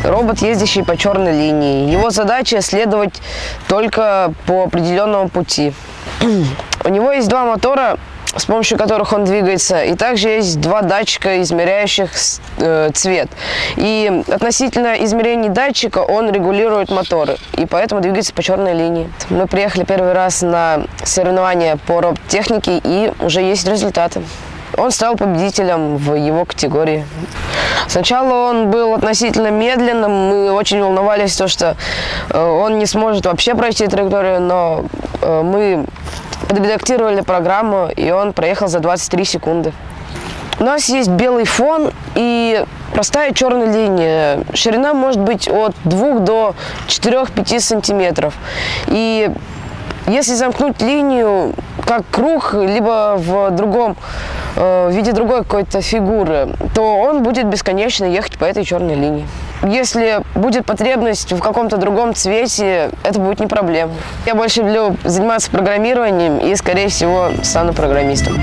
робот, ездящий по черной линии. Его задача следовать только по определенному пути. У него есть два мотора, с помощью которых он двигается, и также есть два датчика, измеряющих цвет. И относительно измерений датчика он регулирует моторы, и поэтому двигается по черной линии. Мы приехали первый раз на соревнования по робототехнике, и уже есть результаты. Он стал победителем в его категории. Сначала он был относительно медленным, мы очень волновались, что он не сможет вообще пройти траекторию, но мы подредактировали программу, и он проехал за 23 секунды. У нас есть белый фон и простая черная линия. Ширина может быть от 2 до 4-5 сантиметров. И если замкнуть линию как круг, либо в виде другой какой-то фигуры, то он будет бесконечно ехать по этой черной линии. Если будет потребность в каком-то другом цвете, это будет не проблема. Я больше люблю заниматься программированием и, скорее всего, стану программистом.